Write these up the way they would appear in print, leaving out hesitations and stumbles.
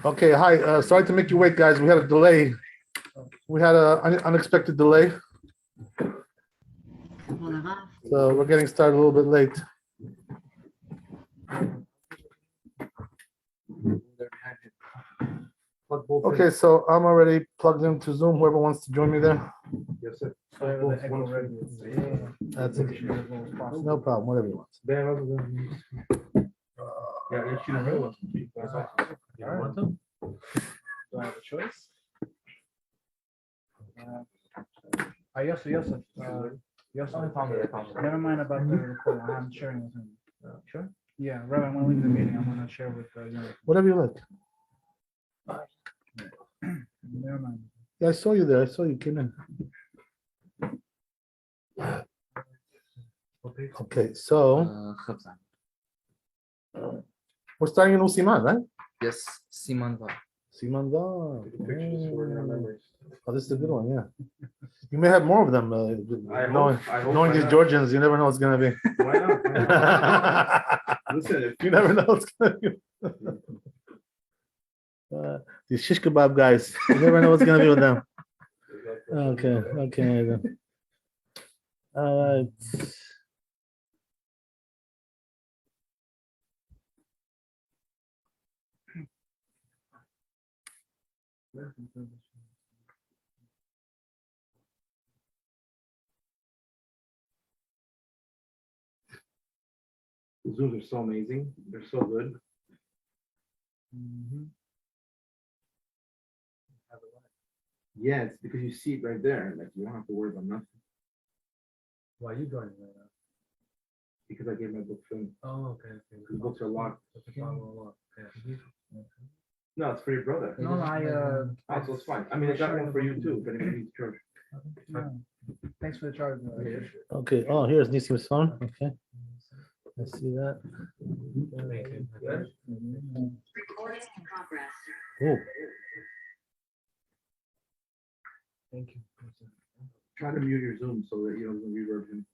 Okay, hi. Sorry to make you wait, guys. We had a delay. We had an unexpected delay. So we're getting started a little bit late. Okay, so I'm already plugged into Zoom. Whoever wants to join me there. Yosef. That's okay. No problem, whatever you want. Yeah, you should know what to do. You don't want to? Do I have a choice? Yosef. Never mind about the recording. I'm sharing with him. Sure. Yeah, Rabbi, I'm gonna leave the meeting. I'm gonna share with you. Whatever you like. Never mind. Yeah, I saw you there. I saw you came in. Okay, so we're starting a new Siman, right? Yes, Siman Vav. Siman Vav. Pictures for your memories. Oh, this is a good one, yeah. You may have more of them. Knowing Why these not? Georgians, you never know what's gonna be. Why not? Listen, You never know what's gonna be. These shish kebab guys, you never know what's gonna be with them. Okay. All right. The Zooms are so amazing. They're so good. Yeah, it's because you see it right there. Like you don't have to worry about nothing. Why are you joining right now? Because I gave my book film. Oh, okay. The books are locked. Yeah. No, it's for your brother. No, Oh, so it's fine. I mean, I got one for you too. If anyone needs church. Thanks for the charge. Okay. Oh, here's Nisim's phone. Okay. I see that. Recording in progress. Oh, Thank you. Try to mute your Zoom so that you don't reverb him.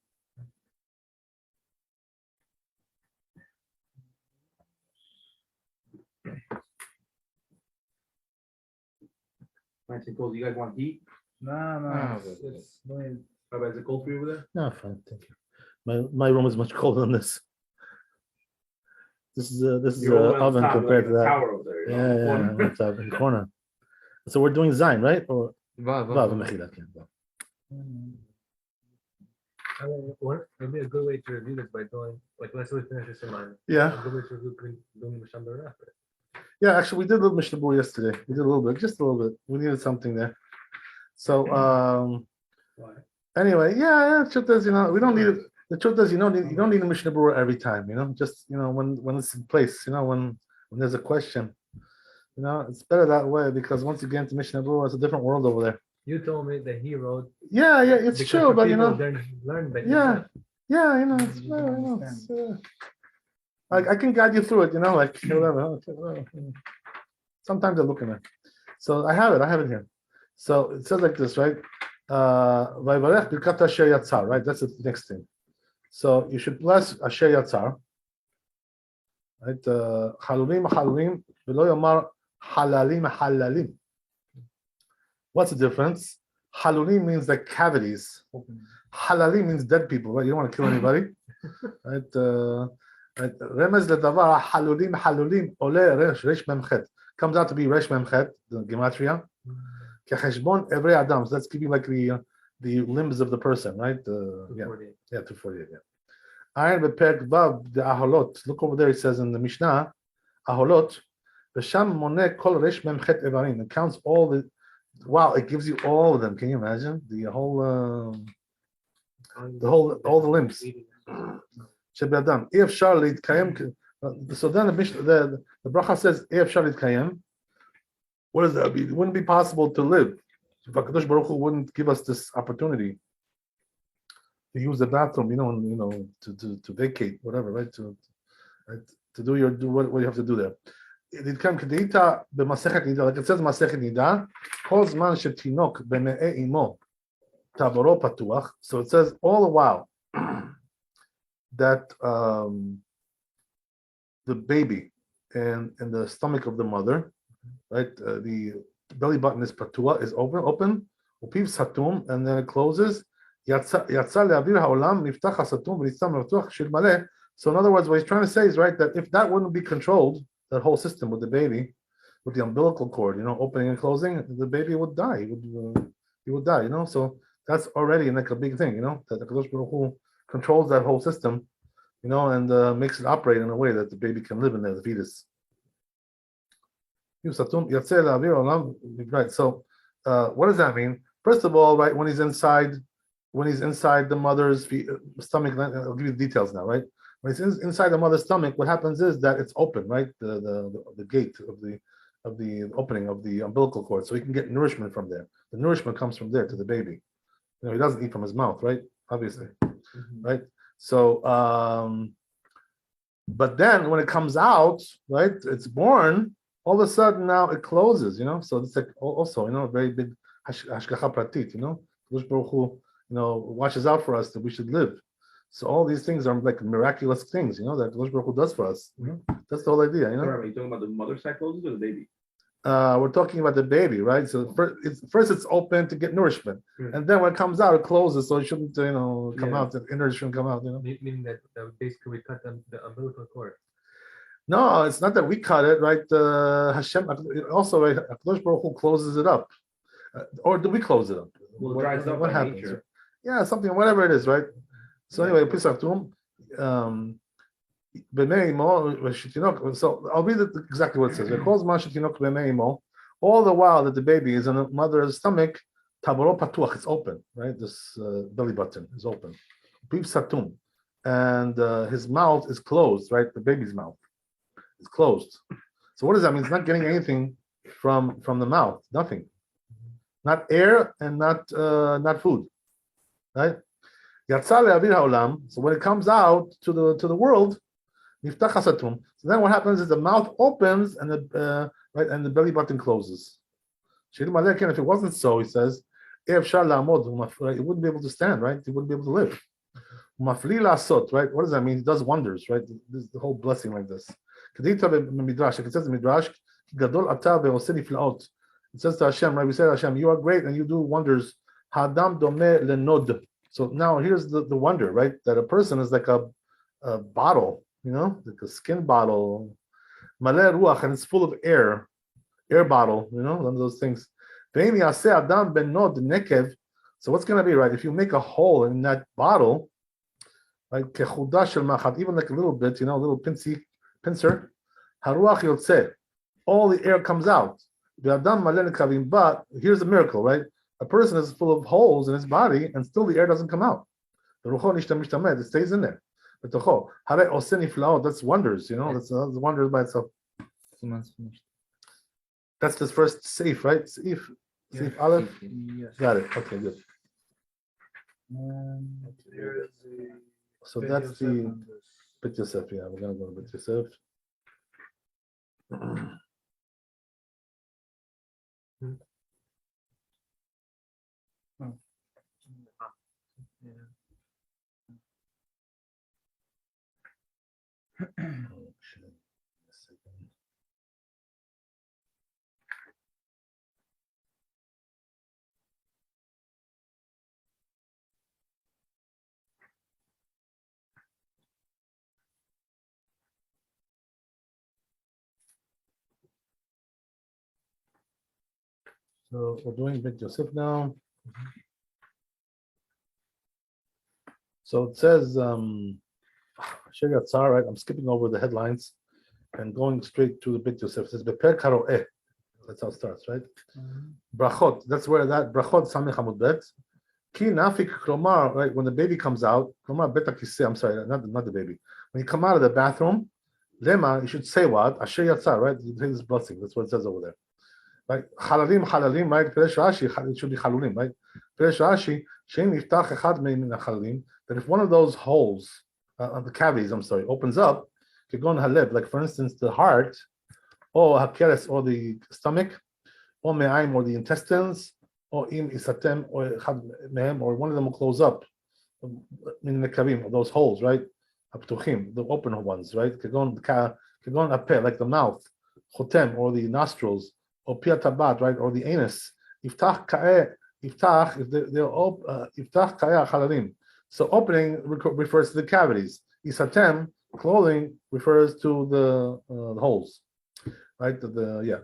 Nice and cold. You guys want heat? No. It's Rabbi, is it cold for you over there? no, fine. Thank you. My room is much colder than this. This is Your an room on oven top, compared like to in the that. tower over there. Yeah, it's up in the corner. So we're doing Zain, right? Or Vav. Vav, Mechila, okay, Vav. Maybe a good way to review this by doing, like, let's say we finish this in mind. Yeah. A good way to review doing Mishnah Berurah. Yeah, actually, we did a little Mishnah Berurah yesterday. We did a little bit, just a little bit. We needed something there. So, anyway, yeah. The truth is, we don't need it. The truth is, you don't need a Mishnah Berurah every time. Just when it's in place. When there's a question. It's better that way because once you get into Mishnah Berurah, it's a different world over there. You told me that he wrote. Yeah, it's true, but learn better. I can guide you through it, like whatever. Sometimes I look in it. So I have it here. So it says like this, right? Vayvarech birkat asher yatzar, right? That's the next thing. So you should bless asher yatzar, right? Halulim halulim v'lo yomar halalim halalim. What's the difference? Halulim means like cavities. Halalim means dead people, right? You don't want to kill anybody, right? Remez ledavar halulim ole resh memchet comes out to be resh memchet, the gematria. Kecheshbon every adam. So that's keeping like the limbs of the person, right? 248. Yeah. Ayin beperk vav the aholot. Look over there. It says in the Mishnah, aholot. V'sham moneh kol resh memchet evarim. It counts all the. Wow, it gives you all of them. Can you imagine the whole, all the limbs? Shebadam. If Charlie kayem. So then the bracha says if Charlie kayem. What does that mean? It wouldn't be possible to live. If HaKadosh Baruch Hu wouldn't give us this opportunity to use the bathroom, to vacate, whatever, right? To do what you have to do there. It comes kedita b'masechet nida, like it says masechet nida. Kol zman shetinok b'me'e imo taboro patuach. So it says all the while that the baby in the stomach of the mother, right? The belly button is patua, is open, upiv satum, and then it closes. יצא לאוויר העולם, נפתח הסתום ונסתם מפתוח שיר מלא. So in other words, what he's trying to say is, right, that if that wouldn't be controlled, that whole system with the baby, with the umbilical cord, opening and closing, the baby would die. He would die, So that's already like a big thing, that the Kadosh Baruch Hu controls that whole system, and makes it operate in a way that the baby can live in there, the fetus. Right. So what does that mean? First of all, right, when he's inside the mother's stomach, I'll give you the details now, right? When it's inside the mother's stomach, what happens is that it's open, right? The gate of the opening of the umbilical cord, so he can get nourishment from there. The nourishment comes from there to the baby. He doesn't eat from his mouth, right? Obviously, right? So, but then when it comes out, right, it's born. All of a sudden now it closes, So it's like also, a very big hashgacha pratit, Kadosh Baruch Hu, watches out for us that we should live. So all these things are like miraculous things, that Kadosh Baruch Hu does for us. That's the whole idea, Are you talking about the mother side closes or the baby? We're talking about the baby, right? So first it's open to get nourishment, and then when it comes out, it closes, so it shouldn't, come out. The inner shouldn't come out, Meaning that basically we cut the umbilical cord. No, it's not that we cut it, right? Hashem also, right? Kadosh Baruch Hu closes it up, or do we close it up? Well, it dries up What by happens? nature. Yeah, something, whatever it is, right? So anyway, so I'll read it exactly what it says. All the while that the baby is in the mother's stomach, it's open, right? This belly button is open. And his mouth is closed, right? The baby's mouth is closed. So what does that mean? It's not getting anything from the mouth, nothing. Not air and not food, right? So when it comes out to the world, so then what happens is the mouth opens and the belly button closes. If it wasn't so, he says, it wouldn't be able to stand, right? He wouldn't be able to live. Right? What does that mean? He does wonders, right? This is the whole blessing like this. It says in Midrash, it says to Hashem, right? We say to Hashem, you are great and you do wonders. So now here's the wonder, right? That a person is like a bottle, like a skin bottle, maleh ruach, and it's full of air bottle, one of those things. So what's going to be, right? If you make a hole in that bottle, right? Even like a little bit, a little pincer, haruach yotze, all the air comes out. But here's the miracle, right? A person is full of holes in his body, and still the air doesn't come out. It stays in there. That's wonders, that's wonders by itself. Simon's finished. That's the first safe, right? Safe Aleph. Yes. Got it. Okay, good. Here is the. So Beit that's Yosef the on this. Beit Yosef. Yeah, we're gonna go to Beit Yosef. Oh, shit. A second. So we're doing Beit Yosef now. So it says, right? I'm skipping over the headlines and going straight to the Beit Yosef. It says, Beper Karo'eh. That's how it starts, right? Brachot. That's where that Brachot Samech Hamud Bet. Ki nafik klomar, right? When the baby comes out, klomar beta kiseh. I'm sorry, not the baby. When you come out of the bathroom, lema, you should say what? Asher yatzar, right? You take this blessing. That's what it says over there. Right? Halalim, right? Peresh Rashi, it should be halulim, right? Peresh Rashi, shein yiftach echad min halalim. That if one of those holes, the cavities, opens up, kegon haleb, like for instance the heart, or hakeres, or the stomach, or me'aim, or the intestines, or im isatem, or echad mehem, or one of them will close up. Min nekavim, those holes, right? Aptuchim, the open ones, right? Kegon apeh, like the mouth. chotem, or the nostrils, or pia tabat, right, or the anus. Iftach ka'eh, iftach, iftach ka'eh halalim. So opening refers to the cavities. Isatem, clothing, refers to the holes, right? The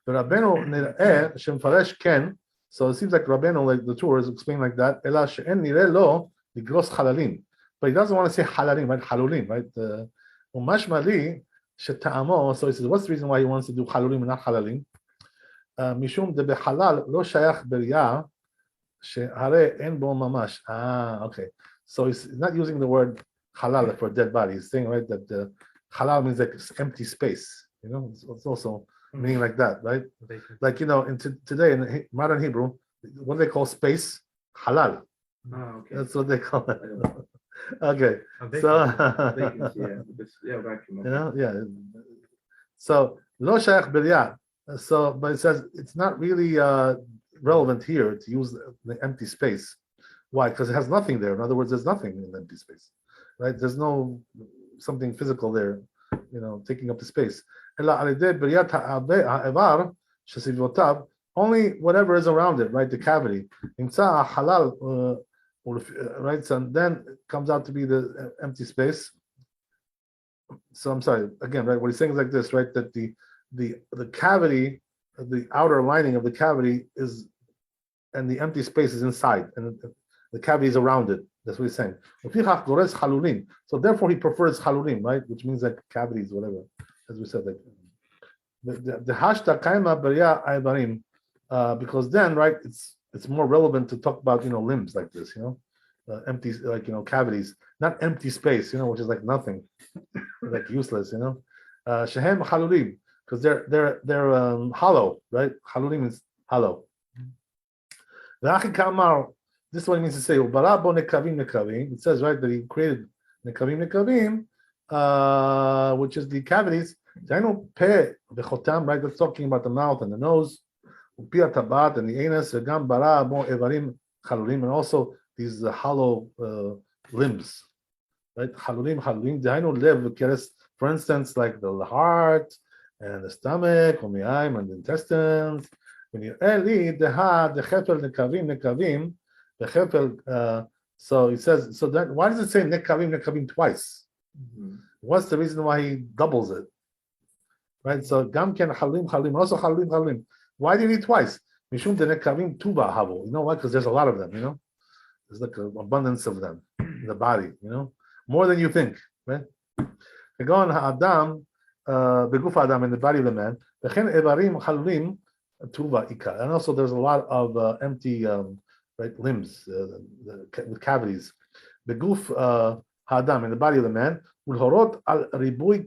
Rabbeinu nireh shemfaresh ken. So it seems like Rabbeinu, like the tour is explained like that. Ela she'en nireh lo ligros halalim, but he doesn't want to say halalim, right? Halulim, right? Umashmali sheta'amo. So he says, what's the reason why he wants to do halulim and not halalim? Mishum de behalal lo shayach beria shehare en bo mamash. Okay. So he's not using the word halal for a dead body. He's saying, right, that halal means like empty space. You know, it's also meaning like that, right? Like, you know, today in modern Hebrew, what do they call space? Halal. Oh, okay. That's what they call it. I don't know. Okay. Vacancy. So, Vacancy, yeah, vacuum. you know, yeah. So, lo shayach beria. So, but it says it's not really relevant here to use the empty space. Why? Because it has nothing there. In other words, there's nothing in the empty space, right? There's no something physical there, you know, taking up the space. Only whatever is around it, right? The cavity. Halal, right? So then it comes out to be the empty space. So I'm sorry, again, right? What he's saying is like this, right? That the cavity, the outer lining of the cavity is, and the empty space is inside, and the cavity is around it. That's what he's saying. So therefore he prefers halulim, right? Which means like cavities, whatever. As we said, like the hashta kaima beria aibarim, because then, right, it's more relevant to talk about, you know, limbs like this, you know, empty, like, you know, cavities, not empty space, you know, which is like nothing, like useless, you know. Shehem halulim, because they're hollow, right? Halulim means hollow. This is what it means to say, it says, right, that he created nekavim, which is the cavities. Right, that's talking about the mouth and the nose, and the anus, and also these hollow limbs, right? For instance, like the heart and the stomach, and the intestines. So he says, so that why does it say nekavim twice? Mm-hmm. What's the reason why he doubles it? Right? So gam ken halim, also halim. Why do you need twice? Mishum de nekavim tuba havo. You know why? Because there's a lot of them, you know? There's like an abundance of them in the body, you know? More than you think, right? They go on ha'adam, beguf adam, in the body of the man. V'chen evarim halim tuba ika. And also there's a lot of empty right, limbs with cavities. Beguf ha'adam, in the body of the man. Ulhorot al ribui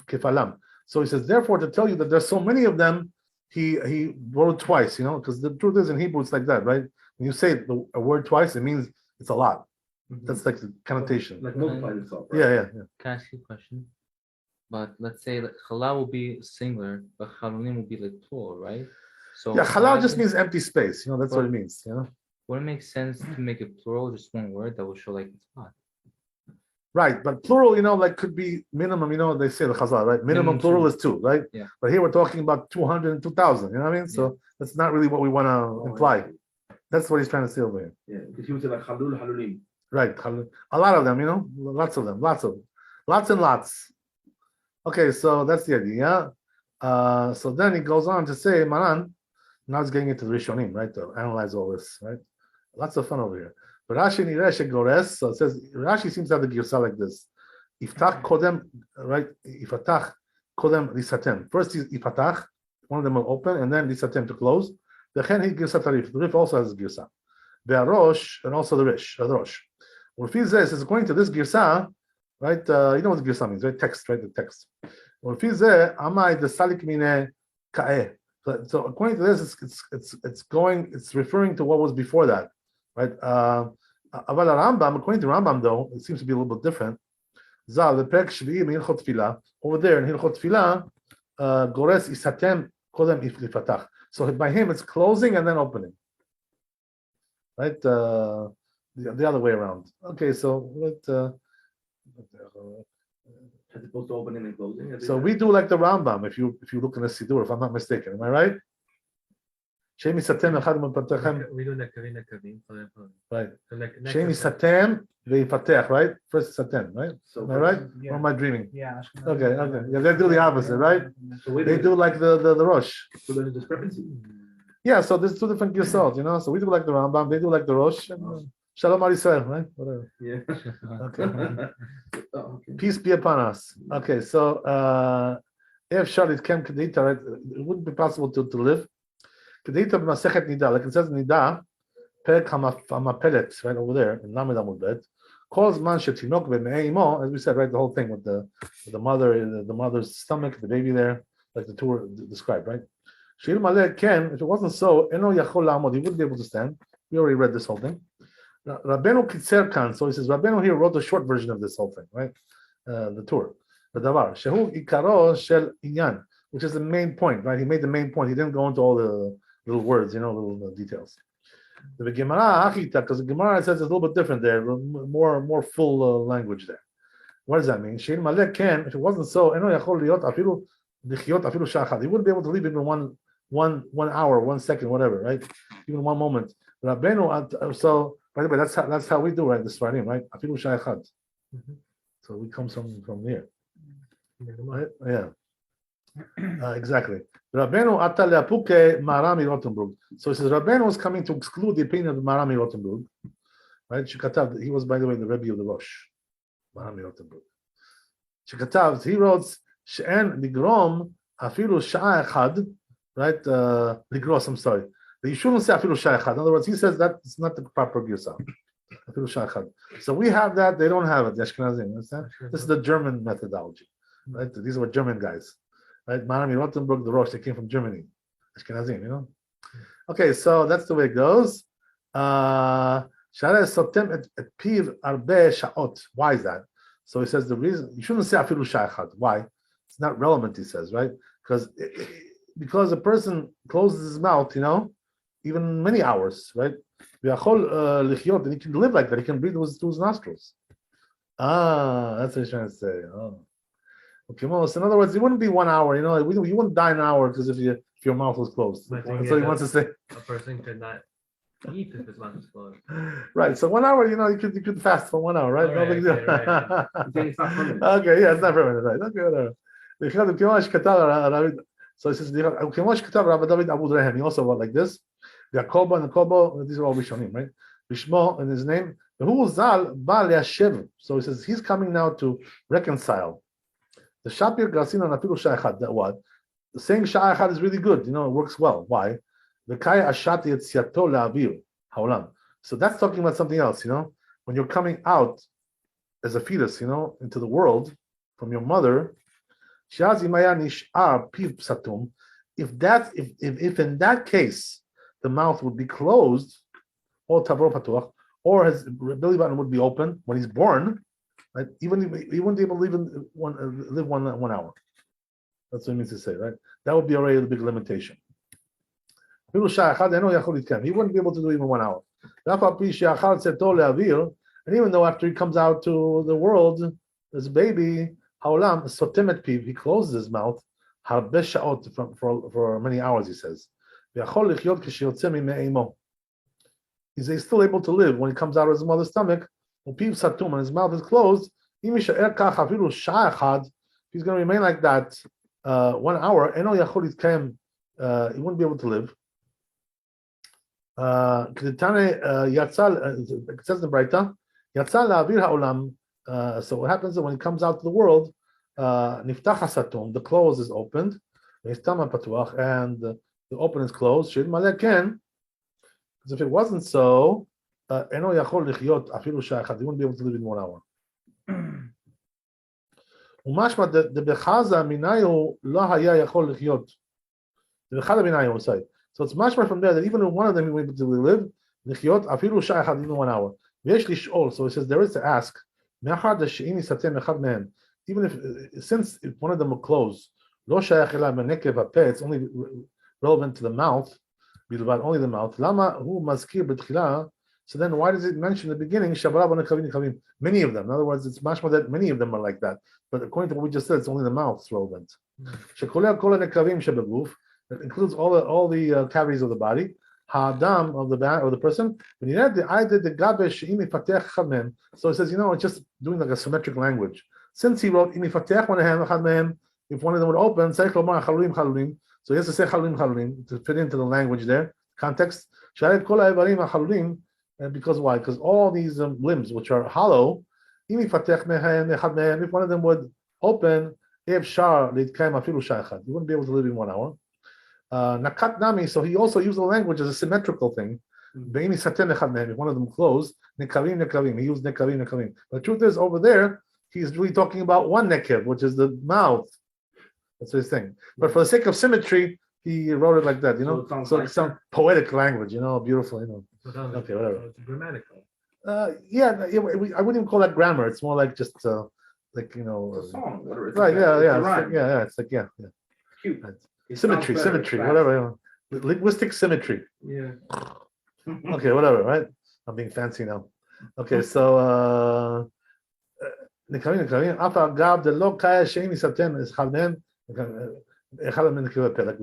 kifalam. So he says, therefore, to tell you that there's so many of them, he wrote twice, you know, because the truth is in Hebrew it's like that, right? When you say a word twice, it means it's a lot. Mm-hmm. That's like the connotation. Like multiply itself. Right? Yeah. Can I ask you a question? But let's say that halal will be singular, but halulim will be like plural, right? So Yeah, halal just means empty space, you know, that's what it means, you know. Would it make sense to make it plural, just one word that will show like it's not? Right, but plural, you know, like could be minimum, you know, they say the Chazal, right? Minimum plural is 2, right? Yeah. But here we're talking about 200 and 2,000, you know what I mean? So that's not really what we want to imply. That's what he's trying to say over here. Yeah, because he would say like halulim. Right, a lot of them, you know, lots and lots. Okay, so that's the idea. So then he goes on to say, Maran, now he's getting into the Rishonim, right, to analyze all this, right? Lots of fun over here. But Rashi Niresh Gores, so it says, Rashi seems to have the girsa like this. Iftach kodem, right? Ifatach kodem lisatem. First is ifatach, one of them will open, and then lisatem to close. The chen he girsa tarif. The rif also has girsa. The arosh, and also the rish, the rosh. Urfi says, according to this girsa, right? You know what the girsa means, right? Text, right? The text. Urfi zeh, amai the salik mine ka'eh. So according to this, it's referring to what was before that, right? Rambam, according to Rambam, though, it seems to be a little bit different. Zal the perek shvi'i in Hilchot Tefillah, over there in Hilchot Tefillah, gores isatem kodem iflifatach. So by him, it's closing and then opening, right? The other way around. Okay, so As opposed to opening and closing. So we do like the Rambam, if you look in the Siddur, if I'm not mistaken. Am I right? Shemi Satem Echad Mepatechem. We do nekavim, nekavim. Right. So Shemi Satem Veifatech, right? First Satem, right? So Am I right? Yeah. Or am I dreaming? Yeah. Okay. Yeah, they do the opposite, right? So wait a They minute. do like the Rosh. So there's a discrepancy. Yeah, so there's two different Gisot, So we do like the Rambam, they do like the Rosh. Shalom Al Yisrael, right? Whatever. Yeah. Okay. Oh, okay. Peace be upon us. Okay, so if Shalit Kem Kedita, right? It wouldn't be possible to live. Kedita Masechet Nida, like it says Nida, Perek Hamapelet, right over there in Lamed Amud Bet, calls man shetinok be'me'imo, as we said, right? The whole thing with the mother's stomach, the baby there, like the tour described, right? Shir Malek Ken, if it wasn't so, Eno Yachol Lamod, he wouldn't be able to stand. We already read this whole thing. Rabbeinu Kitzer Kan, so he says Rabbeinu here wrote a short version of this whole thing, right? The tour, the davar. Shehu Ikaro Shel Inyan, which is the main point, right? He made the main point. He didn't go into all the little words, little details. The Gemara Achita, because the Gemara says it's a little bit different there, more full language there. What does that mean? Shein Malek Ken, if it wasn't so, Eno Yachol Liot Afilu Lichiot Afilu Shachad. He wouldn't be able to leave even one hour, 1 second, whatever, right? Even 1 moment. Rabbeinu, so by the way, that's how we do, right? The Svarim, right? Afilu Shachad. So we come from here, right? Yeah, exactly. Rabbeinu Ata Leapuke Marami Rottenburg. So he says Rabbeinu was coming to exclude the opinion of Marami Rottenburg, right? Shikatav, he was, by the way, the Rebbe of the Rosh, Marami Rottenburg. Shikatav, he wrote She'en Ligrom Afilu Sha'a Echad, right? Ligros, I'm sorry. You shouldn't say Afilu Sha'a Echad. In other words, he says that it's not the proper Girsa. Afilu Sha'a Echad. So we have that, they don't have it, the Ashkenazim, understand? This is the German methodology, right? These were German guys. Right, Marami Rottenburg, the Rosh, they came from Germany, Ashkenazim, Okay, so that's the way it goes. Shara sotem et piv arbe shaot. Why is that? So he says the reason you shouldn't say afilu shayachat. Why? It's not relevant. He says, right? Because a person closes his mouth, even many hours, right? And he can live like that. He can breathe through his nostrils. That's what he's trying to say. Oh. Okay, well, so in other words, it wouldn't be 1 hour. You wouldn't die in an hour because if your mouth was closed. But That's what he wants to say. A person could not eat if his mouth is closed. Right. So 1 hour, you could fast for 1 hour, right? No big deal. Then it's not permanent. Okay, yeah, it's not permanent, right? Okay, whatever. So he says, he also wrote like this. The Akoba and the Kobo, these are all Rishonim, right? Bishmo in his name. So he says he's coming now to reconcile. The Shapir Garsin and Afilu Sha'achad, that what? The saying Sha'achad is really good, it works well. Why? The Kaya Ashati Yetziato La'avir, Haolam. So that's talking about something else, When you're coming out as a fetus, into the world from your mother, Shaz Imaya Nish'ar Piv Psatum, if in that case the mouth would be closed, or Tavro Patuach, or his belly button would be open when he's born, right? Even he wouldn't be able to live one hour. That's what it means to say, right? That would be already a big limitation. He wouldn't be able to do even 1 hour. And even though after he comes out to the world, as a baby, he closes his mouth for many hours, he says. He's still able to live when he comes out of his mother's stomach, and his mouth is closed. If he's going to remain like that 1 hour, he wouldn't be able to live. It says in Braita, so what happens is when he comes out to the world, the close is opened, and the open is closed. Because if it wasn't so, he wouldn't be able to live in 1 hour. So it's much more from there that even if one of them is able to live, even 1 hour. So he says there is to ask, even since one of them will close, it's only relevant to the mouth, only the mouth. So then why does it mention in the beginning, Shabara Nekavim Nekavim? Many of them. In other words, it's much more that many of them are like that. But according to what we just said, it's only the mouth that's relevant. Shekoleh kol nekavim shebeguf. It includes all the cavities of the body. Ha'adam of the person. When you add the idea the gabe she'im ifatech chamem. So it says, it's just doing like a symmetric language. Since he wrote im ifatech one of if one of them would open, say lomar chalulim chalulim. So he has to say chalulim chalulim to fit into the language there. Context. Sharet kol ha'evarim chalulim. Because why? Because all these limbs which are hollow, if one of them would open, you wouldn't be able to live in 1 hour. Nakat nami, so he also used the language as a symmetrical thing. If one of them closed, he used nekavim. The truth is, over there, he's really talking about one nekev, which is the mouth. That's what he's saying. But for the sake of symmetry, he wrote it like that, So it's some poetic language, beautiful, Okay, whatever. It's grammatical. I wouldn't even call that grammar. It's more like just like It's a song, whatever. right, It's a yeah. cute. It Symmetry, sounds better, it's whatever. Linguistic symmetry. Yeah. Okay, whatever, right? I'm being fancy now. Okay, so like we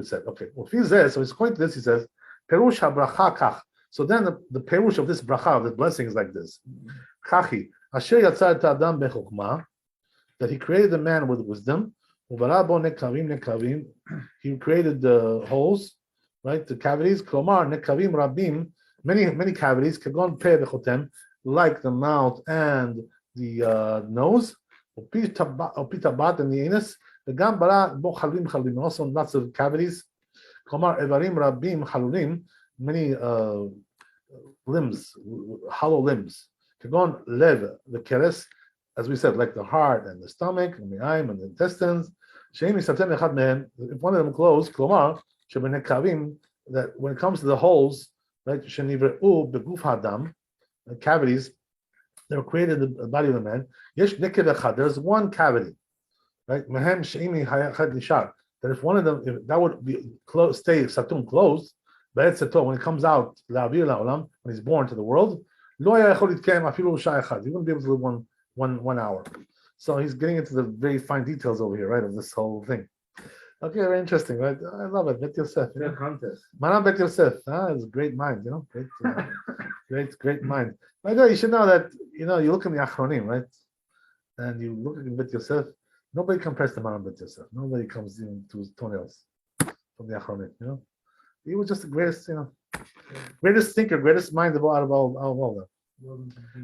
said. Okay, well, so he's going to this, he says, Perush habracha kach. So then the perush of this bracha, of this blessing, is like this. Chachi, asher yatzar et adam bechokma, that he created the man with wisdom. Uvara bo nekavim. He created the holes, right? The cavities. Klomar nekavim rabim, many cavities. Kagon pe bechotem, like the mouth and the nose. Opita bat and the anus. V'gam bara bo chalulim. Also lots of cavities. Klomar evarim rabim chalulim, many limbs, hollow limbs. Kagon lev, the keres, as we said, like the heart and the stomach and the eye and the intestines. If one of them closed, klomar, that when it comes to the holes, right, the cavities that were created in the body of the man, there's one cavity, right? That if one of them, if that would be stay satum closed, when it comes out, when he's born to the world, he wouldn't be able to live one hour. So he's getting into the very fine details over here, right, of this whole thing. Okay, very interesting, right? I love it. Bet Yosef. Maran Bet Yosef. It's a great mind, great mind. By the way, you should know that, you look in the Achronim, right? And you look at Bet Yosef, nobody compares to Maran Bet Yosef. Nobody comes into his toenails from the Achronim, He was just the greatest, greatest thinker, greatest mind out of all that.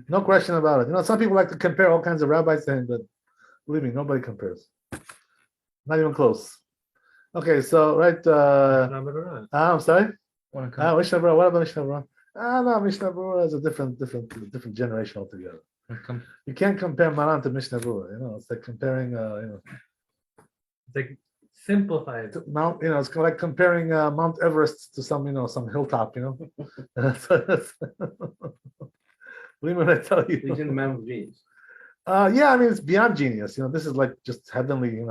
No question about it. Some people like to compare all kinds of rabbis to him, but believe me, nobody compares. Not even close. Okay, so right. I'm sorry. Mishnah Berurah. What about Mishnah Berurah? No, Mishnah Berurah is a different generation altogether. You can't compare Maran to Mishnah Berurah. It's like comparing. It's like simplified. Mount, it's kind of like comparing Mount Everest to some hilltop. Believe me when I tell you. He's in the man with genius. It's beyond genius. This is like just heavenly,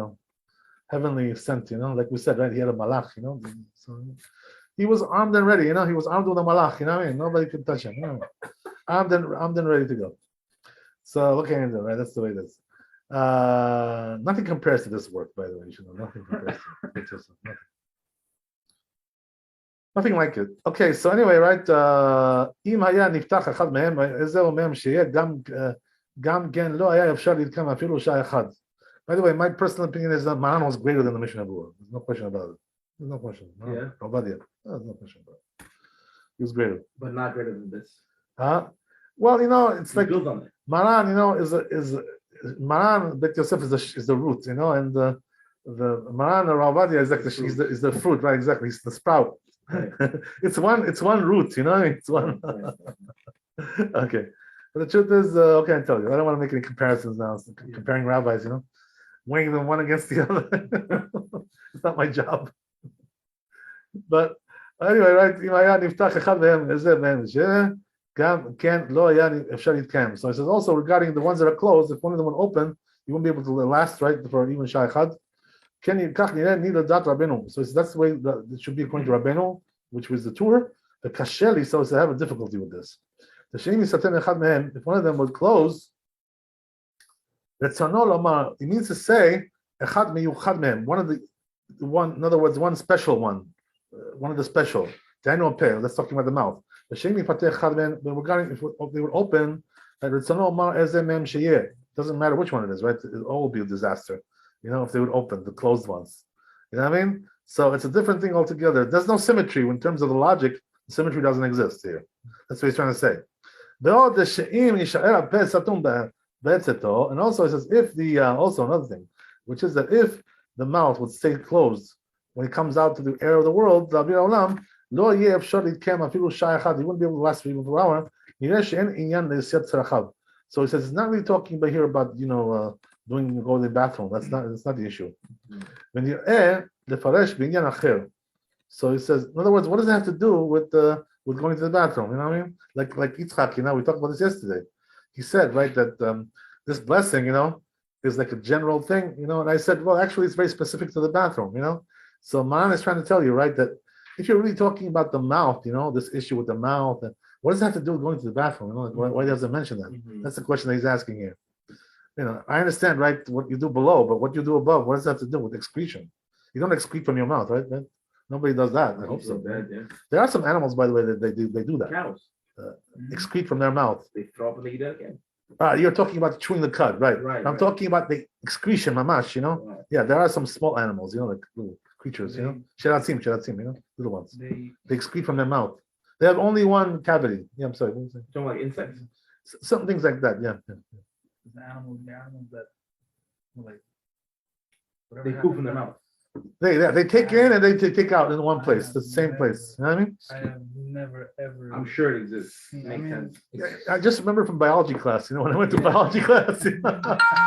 heavenly sent. Like we said, right? He had a malach. So he was armed and ready. He was armed with a malach. Nobody could touch him. Armed and ready to go. So what can you do, right? That's the way it is. Nothing compares to this work, by the way. Nothing compares to it. Nothing. Nothing like it. Okay, so anyway, right? אם היה נפתח אחד מהם, זה אומר שיהיה גם כן לא היה אפשר להתקיים אפילו שעה אחד. By the way, my personal opinion is that Maran was greater than the Mishnah Berurah. There's no question about it. There's no question. Yeah. Nobody. There's no question about it. He was greater. But not greater than this. Well, it's like Build on it. Maran, is Maran Bet Yosef is the root, and the Maran or Ravadia is like is the fruit, right? Exactly, it's the sprout. Right. it's one root, it's one. Okay, but the truth is, okay, I tell you, I don't want to make any comparisons now. Comparing rabbis, weighing them one against the other. It's not my job. But anyway, right? So it says also regarding the ones that are closed, if one of them would open, you won't be able to last, right, for even Shai Chad. So that's the way that it should be according to Rabbeinu, which was the tour. The Kasheli, so I have a difficulty with this. The sheni satem echad mehem, if one of them would close, retzano lomar, it means to say echad meyuchad mehem, in other words, one special one, one of the special. Daniel peh. Let's talking about the mouth. The sheni pateh echad mehem, regarding if they would open, retzano lomar ezeh mehem sheyeh. Doesn't matter which one it is, right? It all will be a disaster. If they would open the closed ones. You know what I mean? So it's a different thing altogether. There's no symmetry in terms of the logic. The symmetry doesn't exist here. That's what he's trying to say. And also it says if the also another thing, which is that if the mouth would stay closed when it comes out to the air of the world, he wouldn't be able to last even for an hour. So he says it's not really talking about here about going to the bathroom. That's not the issue. When you so he says, in other words, what does it have to do with going to the bathroom? You know what I mean? Like Yitzchak, we talked about this yesterday. He said, right, that this blessing, is like a general thing, and I said, well, actually it's very specific to the bathroom, So Man is trying to tell you, right, that if you're really talking about the mouth, this issue with the mouth, and what does it have to do with going to the bathroom? Why does it mention that? That's the question that he's asking here. I understand, right, what you do below, but what you do above, what does that have to do with excretion? You don't excrete from your mouth, right? Nobody does that. I hope so. There are some animals, by the way, that they do that. Cows. Excrete from their mouth. They throw up and they eat it again. You're talking about chewing the cud, right? Right. I'm talking about the excretion, mamash, Right. Yeah, there are some small animals, like little creatures, Sheratzim, little ones. They They excrete from their mouth. They have only one cavity. Yeah, I'm sorry. What was it? Talking like insects. Some things like that, yeah. the animals that like They poop in their mouth. They take in and they take out in one place, the same place. You know what I mean? I have never ever. I'm sure it exists. I Makes mean, sense. I just remember from biology class, when I went to biology class,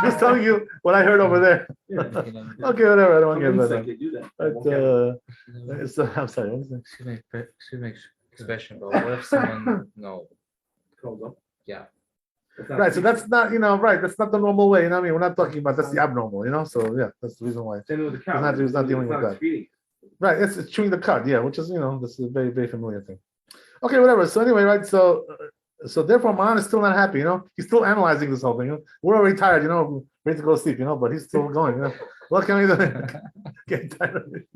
just telling you what I heard over there. Okay, whatever. I don't want to get into that. They do that. I'm sorry. What was that? Should make expression, but what if someone Curls up. yeah. That's not Right, so that's not, right, that's not the normal way, I mean? We're not talking about, that's the abnormal, so yeah, that's the reason why. Same with the cow. He's not dealing with that. Excreting. Right, it's chewing the cud, yeah, which is, this is a very, very familiar thing. Okay, whatever, so anyway, right, so therefore Man is still not happy, he's still analyzing this whole thing, we're already tired, ready to go to sleep, but he's still going, what can we do? Getting tired of it.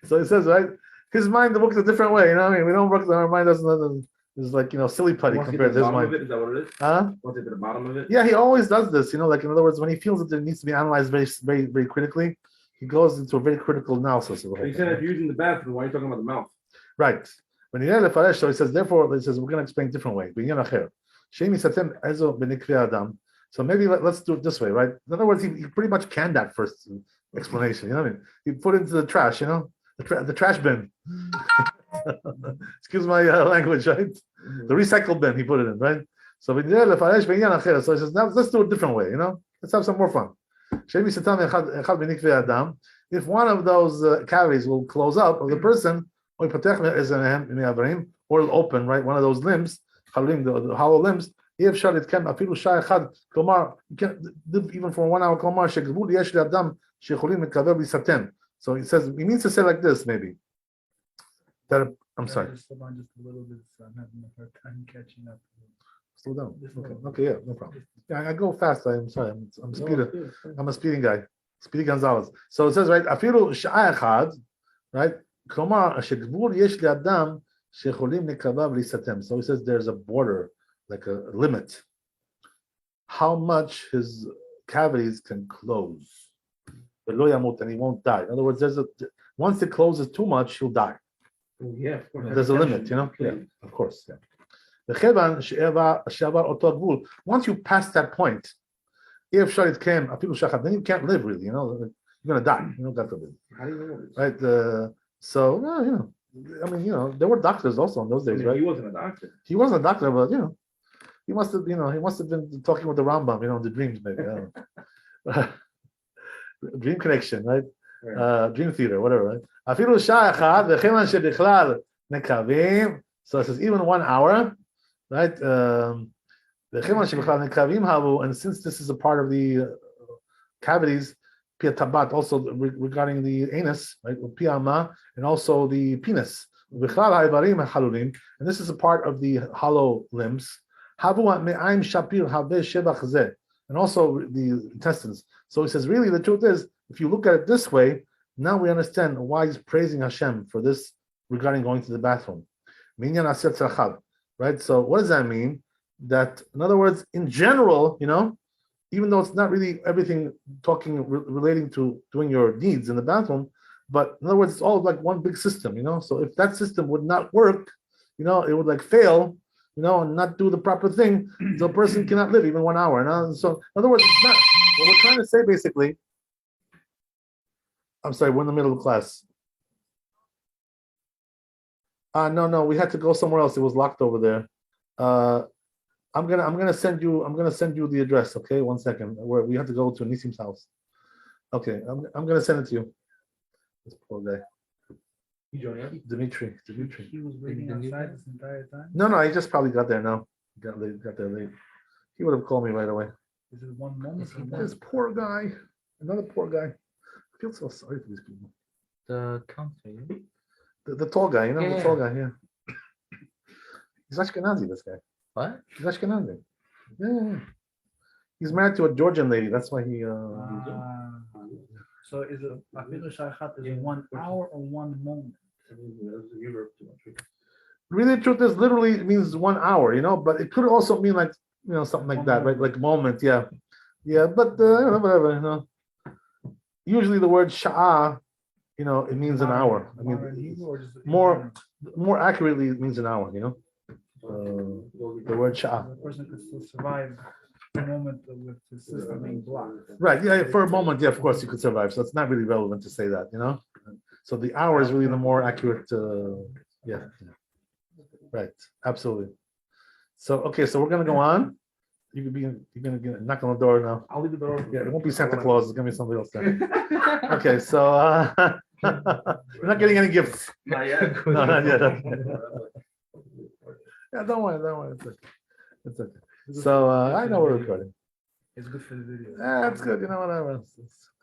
So he says, right, his mind works a different way, we don't work, our mind doesn't. It's like, silly putty Once you compared get to to the his bottom of mind. it, is that what it is? Huh? Once you get to the bottom of it? Yeah, he always does this, like in other words, when he feels that it needs to be analyzed very, very, very critically, he goes into a very critical analysis of the But whole you said thing. if you're using the bathroom, why are you talking about the mouth? Right. When he lefaresh, so he says, therefore, we're going to explain a different way. Binyan acher. Sheimi satem ezo b'nikvei adam. So maybe let's do it this way, right? In other words, he pretty much canned that first explanation, what I mean? He put it into the trash, the trash bin. Excuse my language, right? The recycle bin, he put it in, right? So he says, now let's do it a different way, Let's have some more fun. If one of those cavities will close up of the person, or it'll open, right? One of those limbs, the hollow limbs, you can live even for 1 hour. So he says, he means to say like this, maybe. That I'm sorry. Just hold on just a little bit, so I'm having a hard time catching up. Slow down. Okay, yeah, no problem. Yeah, I go fast. I'm sorry. I'm a speeder. I'm a speeding guy. Speedy Gonzalez. So it says, right, afilu sha'a echad, right? Klomar, shegvul yesh li'adam shecholim nekavav lisatem. So he says there's a border, like a limit, how much his cavities can close. V'lo yamut, and he won't die. In other words, once it closes too much, he'll die. Oh, yeah, of course. There's a limit, Yeah, of course. Yeah. Once you pass that point, if sharit came, then you can't live really. You're gonna die. God forbid. How do you know this? Right. So I mean, there were doctors also in those days, right? He wasn't a doctor. He wasn't a doctor, but he must have, he must have been talking with the Rambam, the dreams, maybe. I don't know. Dream connection, right? Dream theater, whatever, right? Afilu sha'a echad v'chelan shebichlal nekavim. So it says even 1 hour, right? V'chelan shebichlal nekavim havu, and since this is a part of the cavities, pia tabat, also regarding the anus, right? Pia ma, and also the penis. V'chal ha'ivarim halulim, and this is a part of the hollow limbs. Havu me'aim shapir haveh shevach zeh, and also the intestines. So he says, really, the truth is, if you look at it this way, now we understand why he's praising Hashem for this regarding going to the bathroom. Minyan aset tzachad, right? So what does that mean? That, in other words, in general, even though it's not really everything relating to doing your needs in the bathroom, but in other words, it's all like one big system, So if that system would not work, it would like fail, and not do the proper thing, the person cannot live even 1 hour. So in other words, it's not what we're trying to say basically. I'm sorry, we're in the middle of class. No, we had to go somewhere else. It was locked over there. I'm gonna send you the address. Okay, 1 second. Where we have to go to Nisim's house. Okay, I'm gonna send it to you. This poor guy. Dimitri. He was waiting outside this entire time. No, he just probably got there now. Got there late. He would have called me right away. Is it 1 moment? This poor guy. Another poor guy. I feel so sorry for these people. The counter. The tall guy, the Yeah. tall guy, yeah. He's Ashkenazi, this guy. What? He's Ashkenazi. Yeah. He's married to a Georgian lady. That's why he. So is it Afilu Shachat is 1 hour or 1 moment? Really, the truth is, literally, it means 1 hour, but it could also mean like, something like that, right? Like moment, yeah. Yeah, but, whatever, Usually the word sha'ah, it means an hour. I mean, more accurately, it means an hour, the word sha'ah. The person could still survive the moment with the system being blocked. Right, yeah, for a moment, yeah, of course you could survive. So it's not really relevant to say that, So the hour is really the more accurate, yeah. Right, absolutely. So, okay, so we're going to go on. You're gonna knock on the door now. I'll leave the door open. Yeah, it won't be Santa Claus. It's gonna be somebody else there. Okay, so you're not getting any gifts. Not yet. No, not yet. Yeah, don't worry. It's okay. So I know we're recording. It's good for the video. Yeah, it's good. Whatever.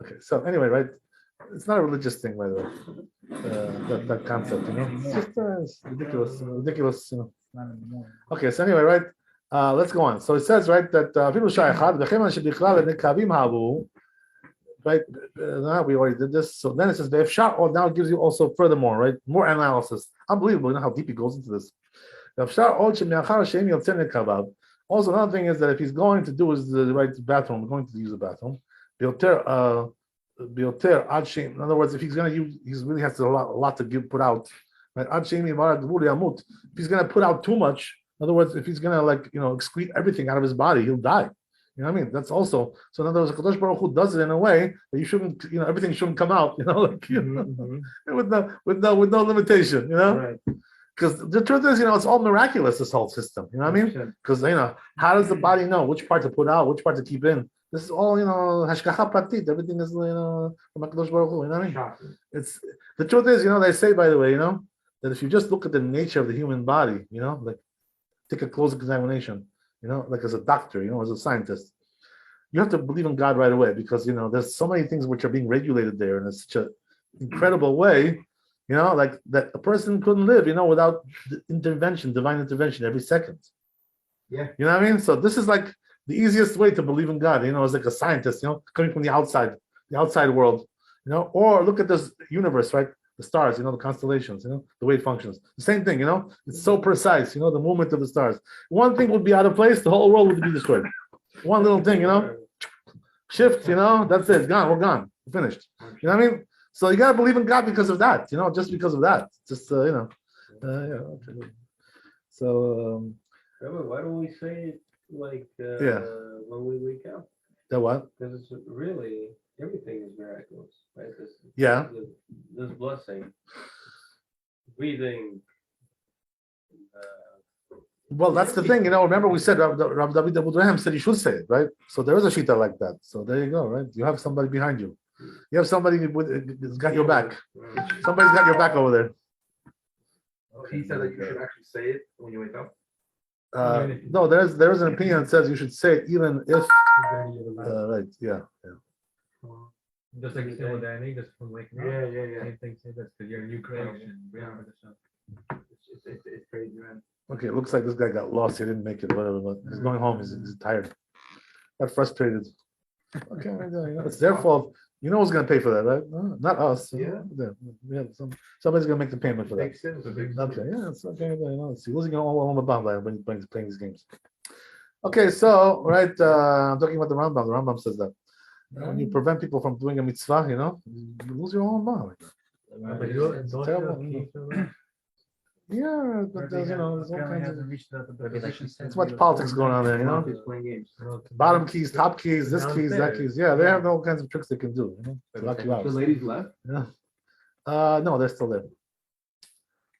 Okay. So anyway, right? It's not a religious thing, by the way. That concept, It's just it's ridiculous. Ridiculous. Not in the morning. Okay. So anyway, right? Let's go on. So it says, right, that right? We already did this. So then it says, now it gives you also furthermore, right? More analysis. Unbelievable, how deep he goes into this. Also, another thing is that if he's going to do is the right bathroom, going to use the bathroom. In other words, if he's going to use, he really has a lot to put out. Right? If he's going to put out too much. In other words, if he's gonna excrete everything out of his body, he'll die. You know what I mean? That's also so. In other words, Kadosh Baruch Hu does it in a way that you shouldn't, everything shouldn't come out. With no limitation. Right. Because the truth is, it's all miraculous. This whole system. You know what I mean? Because how does the body know which part to put out, which part to keep in? This is all hashgacha pratit. Everything is from Kadosh Baruch Hu. You know what I mean? It's the truth is, they say, by the way, that if you just look at the nature of the human body, like. Take a close examination, like as a doctor, as a scientist. You have to believe in God right away because, there's so many things which are being regulated there in such an incredible way, like that a person couldn't live, without divine intervention every second. Yeah. You know what I mean? So this is like the easiest way to believe in God, as like a scientist, coming from the outside world, or look at this universe, right? The stars, the constellations, the way it functions. The same thing, it's so precise, the movement of the stars. One thing would be out of place, the whole world would be destroyed. One little thing, shift, that's it, it's gone, we're gone, we're finished. You know what I mean? So you got to believe in God because of that, just because of that. Just, yeah. Okay. So, Rabbi, why don't we say it like when we wake up? that what? Because it's really everything is miraculous, right? This blessing, breathing. Well, that's the thing, remember we said, Rabbi David Abudraham said you should say it, right? So there is a shita like that. So there you go, right? You have somebody behind you. You have somebody who's got your back. Somebody's got your back over there. He said that you should actually say it when you wake up. No, there's an opinion that says you should say it even if, right, yeah. Just like you said with Danny, just from waking up. Yeah. Same thing, say that's because you're a new creation. It's crazy, man. Okay, it looks like this guy got lost. He didn't make it, whatever, but he's going home. He's tired. Got frustrated. Okay, it's their fault. You know who's going to pay for that, right? No, not us. Yeah. Somebody's going to make the payment for that. Makes sense. Okay, yeah, it's okay. It's losing all the bomb when he's playing these games. Okay, so right, I'm talking about the Rambam. The Rambam says that when you prevent people from doing a mitzvah, you lose your own bomb. It's terrible. Yeah, but there's all kinds of. It's much politics going on there, Playing games. Bottom keys, top keys, this keys, that keys. Yeah, they have all kinds of tricks they can do. To lock you out. The ladies left. Yeah. No, they're still there.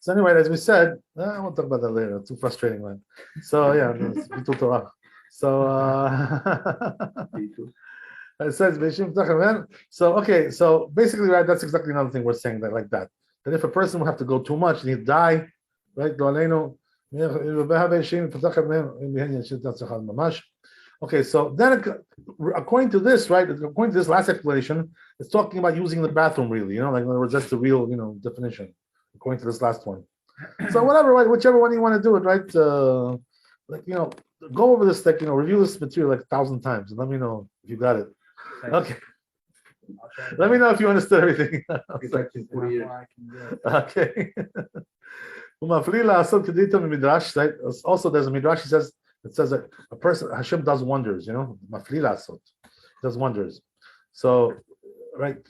So anyway, as we said, I won't talk about that later. It's too frustrating, man. So yeah, it's Bitul Torah. So it says so okay, so basically, right, that's exactly another thing we're saying that like that. That if a person would have to go too much and he'd die, right? Okay, so then according to this, right? According to this last explanation, it's talking about using the bathroom, really. Like in other words, that's the real, definition. According to this last one. So whatever, right? Whichever one you want to do it, right? Go over this, review this material like 1,000 times and let me know if you got it. Okay. Let me know if you understood everything. Okay. Also, there's a midrash. It says that a person Hashem does wonders. Does wonders. So, right?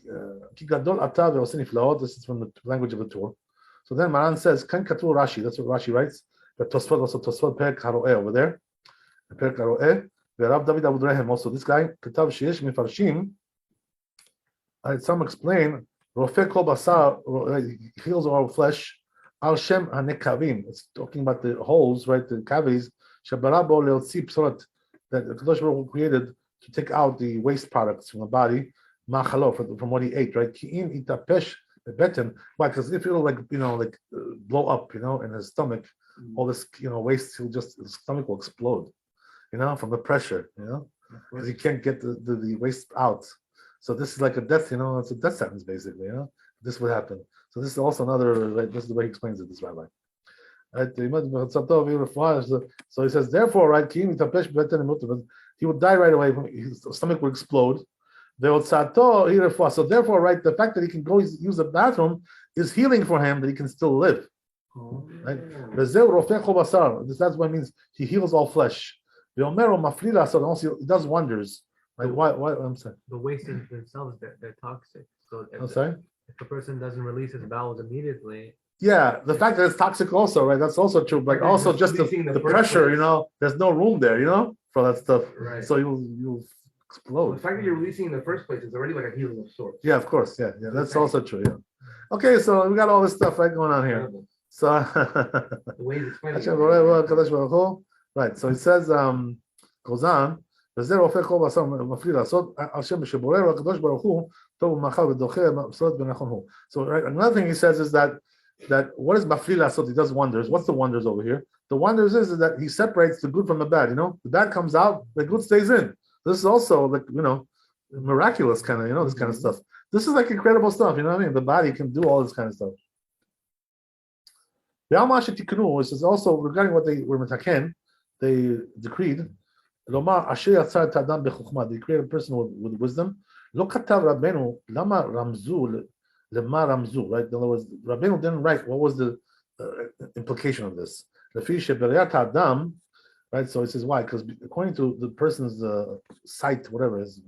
This is from the language of the Torah. So then Maran says, "Kan katu Rashi." That's what Rashi writes. But Tosfot also Perek Haroeh over there. Perek Haroeh. Rav David Abu Drahem also. This guy Kitav Sheyesh Mefarshim. Some explain Rofeh Kol Basar heals all flesh. Al Shem HaNekavim. It's talking about the holes, right? The cavities. Shabarabo Leotzi Psorat that the Kadosh Baruch Hu created to take out the waste products from the body. Machalo from what he ate, right? Ki'im itapesh beten. Why? Because if it'll blow up, in his stomach, all this waste, his stomach will explode, from the pressure, because he can't get the waste out. So this is like a death, it's a death sentence basically, This would happen. So this is also another, this is the way he explains it, this rabbi. Right? So he says, therefore, right, he would die right away, his stomach would explode. So therefore, right, the fact that he can go use the bathroom is healing for him, that he can still live. Right? That's what it means. He heals all flesh. So also he does wonders. Like why I'm saying the wastes themselves, they're toxic. So I'm sorry? If the person doesn't release his bowels immediately. Yeah, the fact that it's toxic also, right? That's also true. But also just the pressure, there's no room there, for that stuff. Right. So you'll explode. The fact that you're releasing in the first place is already like a healing of sorts. Yeah, of course. Yeah, that's also true. Yeah. Okay, so we got all this stuff right going on here. So the way he's explaining. right. So it says goes on. So right, another thing he says is that what is mafli lasot? He does wonders. What's the wonders over here? The wonders is that he separates the good from the bad. The bad comes out, the good stays in. This is also miraculous kind of, this kind of stuff. This is like incredible stuff. You know what I mean? The body can do all this kind of stuff. This is also regarding what they were metaken, they decreed. They create a person with wisdom. Right? In other words, Rabbeinu didn't write what was the implication of this. Right? So it says why? Because according to the person's sight, whatever is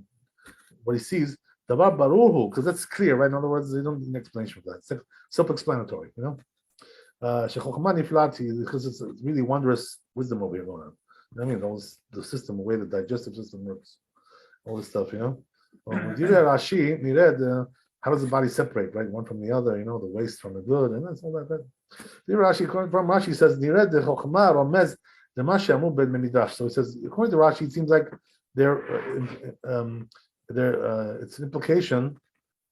what he sees, because that's clear, right? In other words, they don't need an explanation for that. It's self-explanatory, because it's really wondrous wisdom over here going on. I mean, the system, the way the digestive system works, all this stuff, Rashi, how does the body separate, right? One from the other, the waste from the good, and that's all that. Rashi, from Rashi says, so it says, according to Rashi, it seems like it's an implication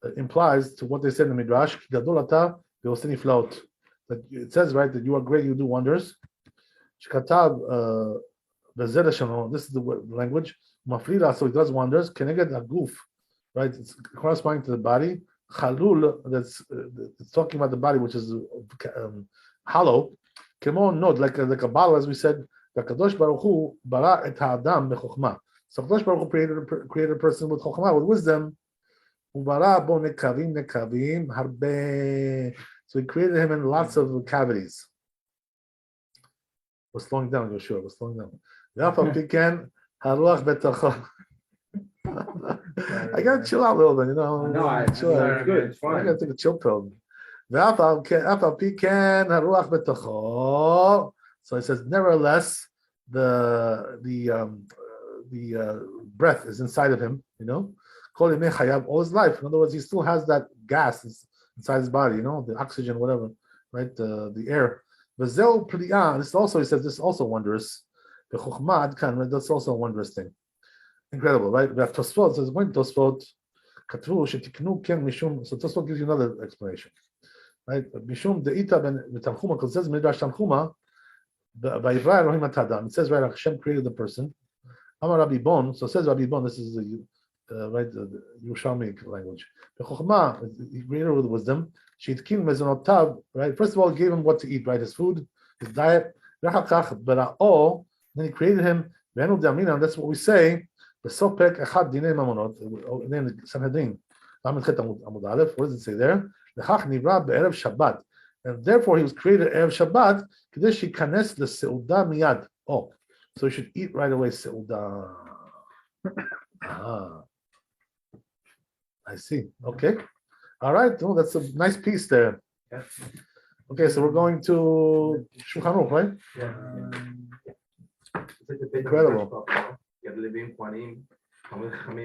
that implies to what they said in the Midrash, that it says, right, that you are great, you do wonders. This is the language. Mafrila, so it does wonders. Keneged aguf, right? It's corresponding to the body. Chalul, it's talking about the body, which is hollow. Kemo nod, like a bottle, as we said. Kadosh Baruch Hu bara et ha'adam bechokma. So Kadosh Baruch Hu created a person with chokma, with wisdom. Ubara bo nekavim harbe. So he created him in lots of cavities. We're slowing down, Yoshua. We're slowing down. Yafal piken haruach betocho. I gotta chill out a little bit, you know. No, chill out. it's good. It's I fine. gotta take a chill pill. Yafal piken haruach betocho. So it says, nevertheless, the breath is inside of him, you know. All his life. In other words, he still has that gas inside his body, you know, the oxygen, whatever, right? The air. This also, he says, this is also wondrous. That's also a wondrous thing. Incredible, right? Tosfot says, when Tosfot, so Tosfot gives you another explanation, right? Mishum de'ita ben Tanchuma, because it says Midrash Tanchuma, it says, right, Hashem created the person. Amar Rabbi Bon, so it says Rabbi Bon, this is the right, the Yerushalmi language. The Chokhmah, he created with wisdom. Sheitkin mezonotav, right? First of all, he gave him what to eat, right? His food, his diet. Then he created him. That's what we say. Besopek echad dinei mamonot. Then Sanhedrin. What does it say there? Lechach nivra be'erev Shabbat, and therefore he was created erev Shabbat. Kadesh yikanes leseuda miyad. Oh, so you should eat right away seuda. Ah. I see. Okay. All right. Oh, that's a nice piece there. Yeah. Okay, so we're going to Shulchan Aruch, right? Yeah. It's like the bit Incredible. Club, you know? You have the living Kwanim,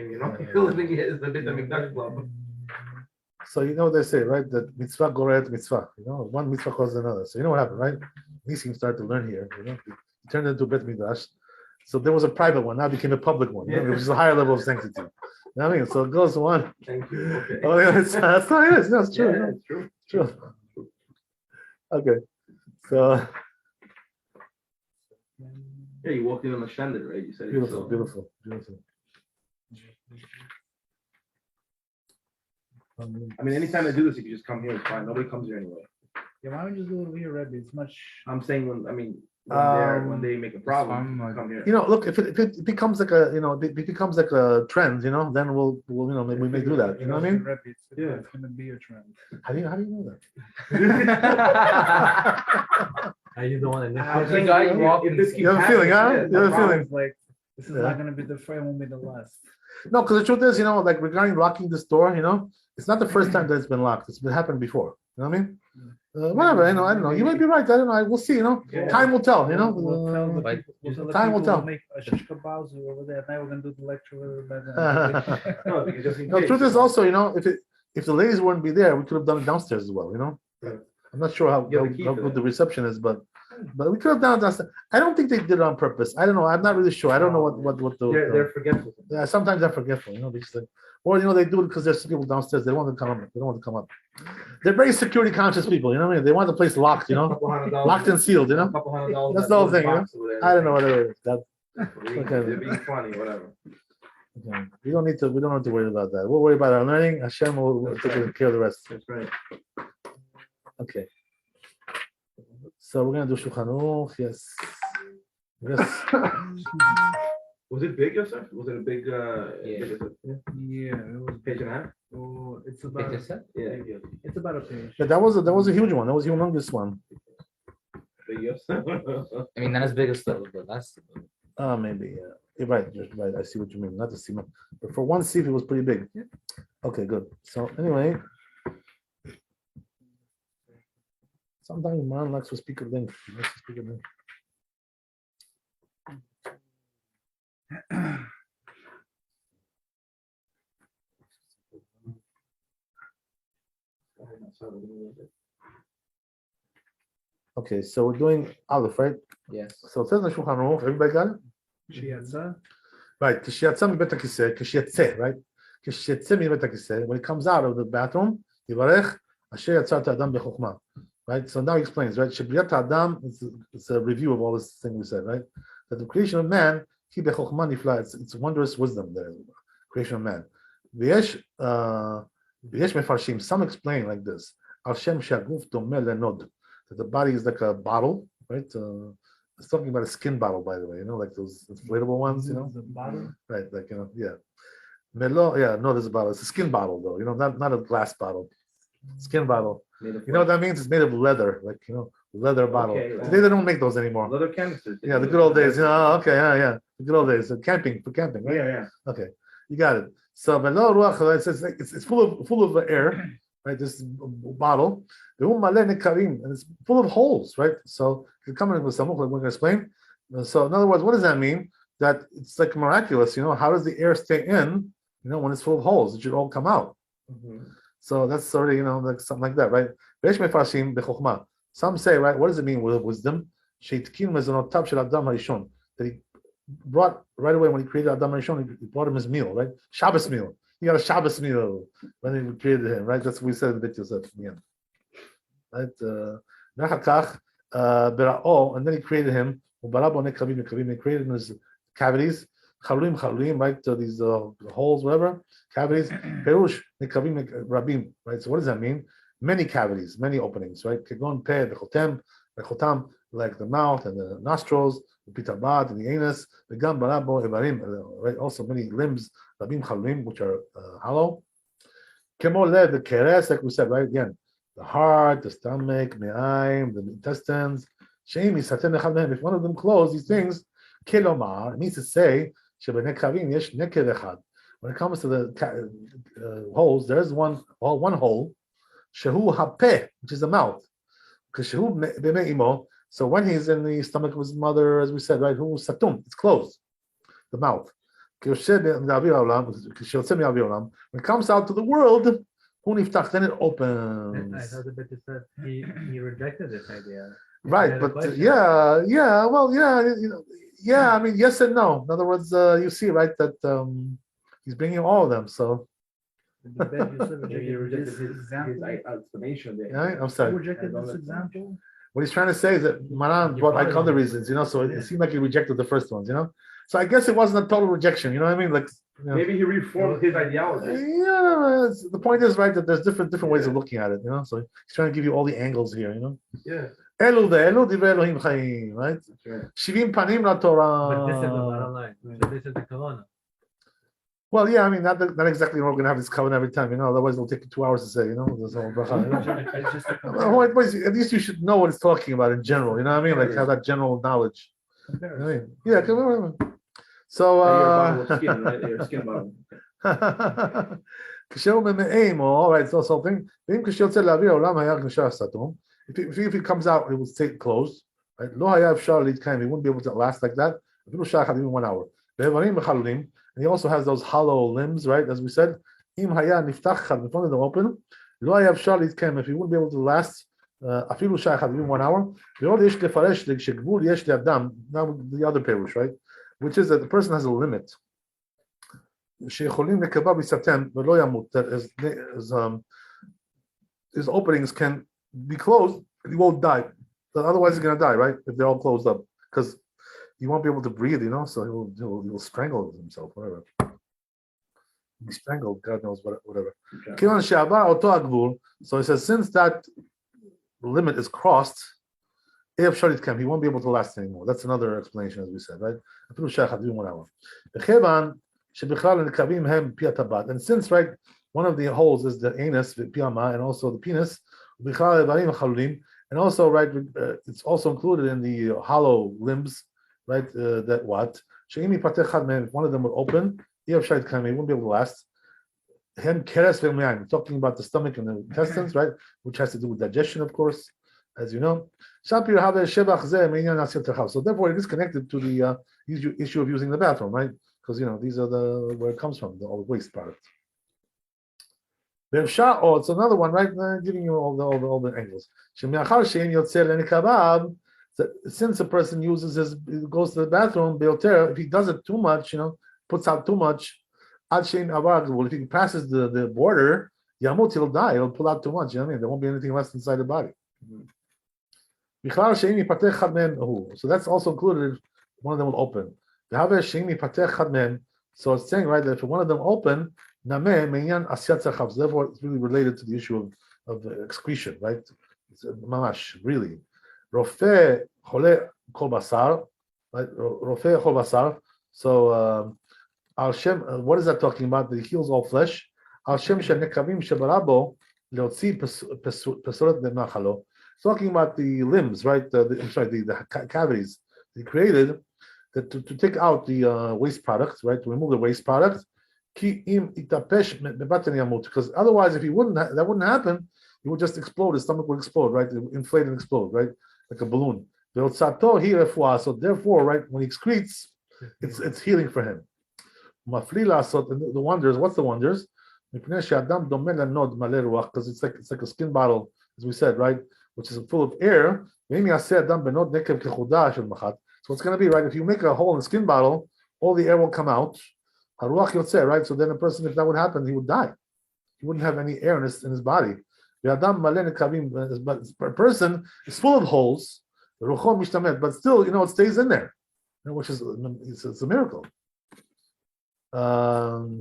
you know, living here is the bit of Mikdash Club. So you know what they say, right? That mitzvah goret mitzvah. You know, one mitzvah causes another. So you know what happened, right? Nissim started to learn here. You know, he turned into a bet midrash. So there was a private one, now it became a public one, you know, which is a higher level of sanctity. You know what I mean? So it goes one. Thank you. Okay. Oh, yeah, that's how it is. No, it's true. Yeah, you know, it's true. True. Okay. So Yeah, you walked in on the Shanded, right? You said beautiful, so. beautiful, beautiful. I mean, anytime I do this, you can just come here. It's fine. Nobody comes here anyway. Yeah, why don't you just do it over here, Rabbi? It's much. I'm saying when when they make a problem, fine, come here. You know, look, if it becomes like a, you know, it becomes like a trend, you know, then we'll you know, maybe we may do that. You know what I mean? Rabbi, Yeah. it's going to be a trend. How do you know that? Are you the one that I'm saying, if this keeps You have a feeling, huh? happening, You have a feeling. It's like, this is Yeah. not going to be the first, won't be the last. No, because the truth is, you know, like regarding locking this door, you know, it's not the first time that it's been locked. It's been happened before. You know what I mean? Whatever, you know, I don't know. You might be right. I don't know. We'll see. You know, Yeah. time will tell. You know, We'll tell the Like, people, we'll tell the time will people tell. we'll make a shish kebabs over there. Now we're going to do the lecture with No, because just in No, the case, truth you is know. also, you know, if the ladies wouldn't be there, we could have done it downstairs as well. You know, Yeah. I'm not sure how You have the key how for good that. the reception is, but we could have done it downstairs. I don't think they did it on purpose. I don't know. I'm not really sure. I don't know what the. They're forgetful. Yeah, sometimes they're forgetful. You know, they just like, or you know, they do it because there's some people downstairs. They don't want to come up. They don't want to come up. They're very security conscious people. You know what I mean? They want the place locked. You know, locked and sealed. You know. $200 That's the whole thing, I don't know what it is. That, Okay. They're being funny, whatever. okay. We don't have to worry about that. We'll worry about our learning. Hashem will take care of the rest. That's right. Okay. So we're gonna do Shulchan Aruch. Yes. Was it big, Yosef? Was it a big, Yeah, it was page and a half? Oh, it's about Yeah. it's about a page. Yeah, that was a huge one. That was a humongous one. Big Yosef? I mean, not as big as the last. Maybe. Yeah. You're right. You're right. I see what you mean. Not the seam, but for one seif, it was pretty big. Okay, good. So anyway, sometimes man likes to speak of things. He likes to speak of things. Okay, so we're doing Aleph, right? Yes. So it says in the Shulchan Aruch, everybody got it? Shiatza. Right. Kishiatza mibet hakiseh, kishiatze, right? Kishiatze mibet hakiseh. When it comes out of the bathroom, yivarech asher yatzarta adam bechokma. Right. So now he explains, right? Shebriat adam. It's a review of all this thing we said, right? That the creation of man, ki bechokma nifla. It's wondrous wisdom. The creation of man. V'yesh mefarshim. Some explain like this: Al shem shaguf domeh lenod. that the body is like a bottle, right? It's talking about a skin bottle, by the way, like those inflatable ones, The bottle. right? Like, yeah. Melo, yeah, no, there's a bottle. It's a skin bottle, though, not a glass bottle. Skin bottle. Made of You know what that means? It's made of leather, like, leather bottle. Okay, Today they don't make those anymore. leather canisters. Yeah, the good old days. Okay, yeah. The good old days. For camping, right? Yeah. Okay, you got it. So, Melo Ruach, it's full of air, right? This bottle, and it's full of holes, right? So, you're coming with some, we're going to explain. So, in other words, what does that mean? That it's like miraculous, how does the air stay in, when it's full of holes? It should all come out. So that's already, like something like that, right? Some say, right, what does it mean with wisdom? That he brought right away when he created Adam Rishon, he brought him his meal, right? Shabbos meal. He got a Shabbos meal when he created him, right? That's what we said in the bit Yosef. Right? And then he created him. He created him his cavities. Chalulim, right? These holes, whatever, cavities. Perush, nekavim, rabim, right? So what does that mean? Many cavities, many openings, right? Kegon peh, bechotam, like the mouth and the nostrils, the pitabad and the anus, the gam barabo evarim, right? Also many limbs, rabim chalulim, which are hollow. Kemo lev, the keres, like we said, right? Again, the heart, the stomach, me'ayim, the intestines. Sheim yisatem echad mehem. If one of them closed, these things, kelomar, it means to say, when it comes to the holes, there's one hole, shehu hapeh, which is the mouth. So when he's in the stomach of his mother, as we said, right, who satum, it's closed, the mouth. When it comes out to the world, then it opens. I thought the bit said he rejected this idea. Right, but I mean, yes and no. In other words, you see, right, that he's bringing all of them. So, Maybe you rejected his explanation there. yeah, I'm sorry. Rejected this example. What he's trying to say is that Maran brought like other reasons, so it seemed like he rejected the first ones, So I guess it wasn't a total rejection, you know what I mean? Like, maybe he reformed his ideology. Yeah, the point is, right, that there's different ways of looking at it, So he's trying to give you all the angles here, Yeah. Elu ve'elu divrei Elohim chaim, right? Shivim panim laTorah. But this is the bottom line. So this is the Kelowna. Well, yeah, I mean, not exactly. We're going to have this covenant every time, Otherwise, it'll take you 2 hours to say, this whole bracha. At least you should know what it's talking about in general. You know what I mean? Like have that general knowledge. Yeah. So. Your skin bottle. All right. So something. If he comes out, it will stay closed. Right? He wouldn't be able to last like that. Even 1 hour. And he also has those hollow limbs, right? As we said, if one of them open, if he wouldn't be able to last even 1 hour. Now the other perush, right? Which is that the person has a limit. That his openings can be closed, he won't die. But otherwise, he's going to die, right? If they're all closed up, because he won't be able to breathe, so he will strangle himself, whatever. He'll be strangled, God knows whatever. So he says, since that limit is crossed, he won't be able to last anymore. That's another explanation, as we said, right? 1 hour. And since, right, one of the holes is the anus, and also the penis, and also, right, it's also included in the hollow limbs, right? That what? If one of them would open, he wouldn't be able to last. Talking about the stomach and the intestines, right? Which has to do with digestion, of course, as you know. So therefore, it is connected to the issue of using the bathroom, right? Because these are where it comes from, all the waste products. It's another one, right? Giving you all the angles. Since a person goes to the bathroom, if he does it too much, puts out too much, if he passes the border, he'll die. He'll pull out too much. There won't be anything left inside the body. So that's also included if one of them will open. So it's saying, right, that if one of them open, therefore it's really related to the issue of excretion, right? It's mamash, really. Rofe chole kol basar, right? Rofe kol basar. So Al Shem, what is that talking about? That he heals all flesh. Al Shem shenekavim shebarabo leotzi pesurat demachalo. Talking about the limbs, right? I'm sorry, the cavities he created to take out the waste products, right? To remove the waste products. Because otherwise, if he wouldn't, that wouldn't happen. He would just explode. His stomach would explode, right? It would inflate and explode, right? Like a balloon. So therefore, right, when he excretes, it's healing for him. The wonders. What's the wonders? Because it's like a skin bottle, as we said, right, which is full of air. So it's going to be, right, if you make a hole in the skin bottle, all the air will come out. Right? So then a person, if that would happen, he would die. He wouldn't have any air in his body. But a person is full of holes, but still, it stays in there, which is it's a miracle. Right,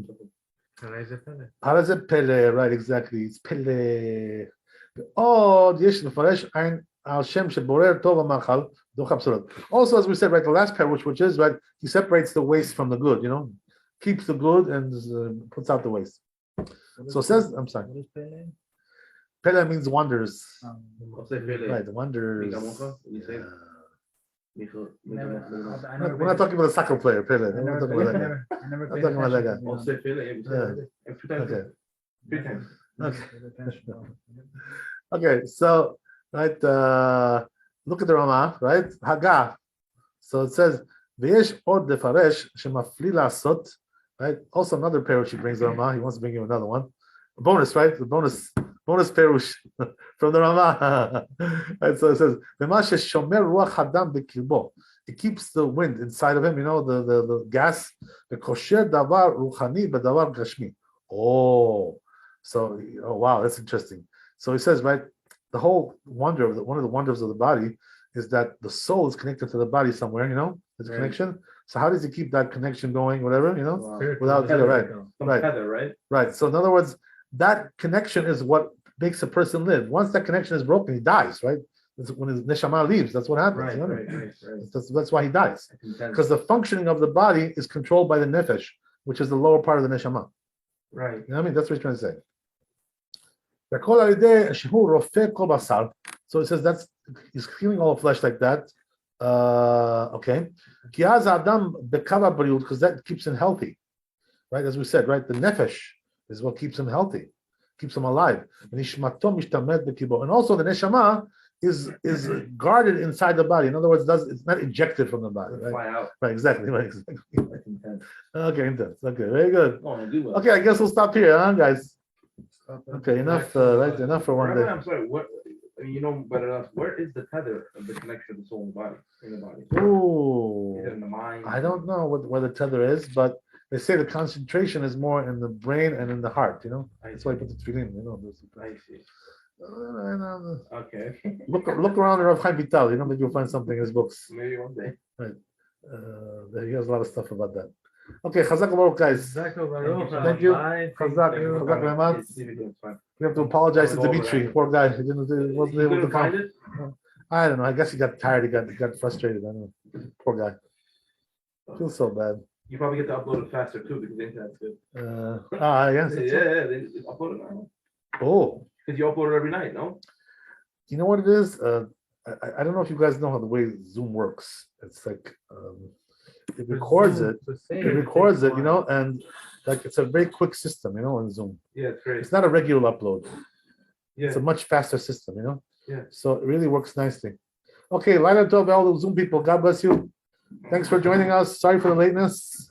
exactly. It's pele. Oh, also, as we said, right, the last pair, which is, right, he separates the waste from the good, keeps the good and puts out the waste. So it says, I'm sorry. What is Pele? Pele means wonders. Right. Right, wonders. Never, We're not talking about a soccer player, Pele. I We're never talking about that guy. I never I'm paid talking about that attention guy. to Okay. Three times. Okay. the- Okay, so right, look at the Ramah, right? Haga. So it says V'yesh od defaresh shemafli lasot, right? Also another parush he brings the Ramah. He wants to bring you another one. A bonus, right? The bonus parush from the Ramah. Right, so it says V'mashe shomer ruach hadam b'kirbo. It keeps the wind inside of him, the gas. The kosher davar ruchani b'davar gashmi. Oh, wow, that's interesting. So he says, right, the whole one of the wonders of the body is that the soul is connected to the body somewhere, there's a Right. connection. So how does he keep that connection going, whatever, Wow. without, right, Some right. tether, right? right. So in other words, that connection is what makes a person live. Once that connection is broken, he dies, right? When his neshama leaves, that's what happens. Right. That's why he dies. Because the functioning of the body is controlled by the nefesh, which is the lower part of the neshama. Right. You know what I mean? That's what he's trying to say. So it says he's healing all flesh like that. Okay. Because that keeps him healthy. Right? As we said, right? The nefesh is what keeps him healthy, keeps him alive. And also the neshama is guarded inside the body. In other words, it's not ejected from the body. Right? Fly out. Right, exactly. Right, exactly. That's intense. Okay, intense. Okay, very good. Oh, I do well. Okay, I guess we'll stop here, huh, guys? Okay, enough. Right, enough for one Rabbi, day. I'm sorry. What? Better enough. Where is the tether of the connection of the soul and body in the body? Ooh, Is it in the mind? I don't know where the tether is, but they say the concentration is more in the brain and in the heart. That's why I put the tefillin. I see. Uh, Okay. Look around the Rav Chaim Vital. Maybe you'll find something in his books. Maybe one day. He has a lot of stuff about that. Okay, Chazak Baruch, guys. Thank Thank you. Chazak very much. It's fine. We have to apologize to I'll go over Dimitri. that. Poor guy. He wasn't You able to couldn't come. find it? I don't know. I guess he got tired. He got frustrated. I don't know. Poor guy. Feels so bad. You probably get to upload it faster too because the internet's good. Yes. Yeah, they upload it now. Oh, Because you upload it every night, no? you know what it is? I don't know if you guys know how the way Zoom works. It's like it records it. It records it, and like it's a very quick system, on Zoom. Yeah, it's great. It's not a regular upload. Yeah. It's a much faster system, Yeah. So it really works nicely. Okay, Laila Tov, all the Zoom people, God bless you. Thanks for joining us. Sorry for the lateness.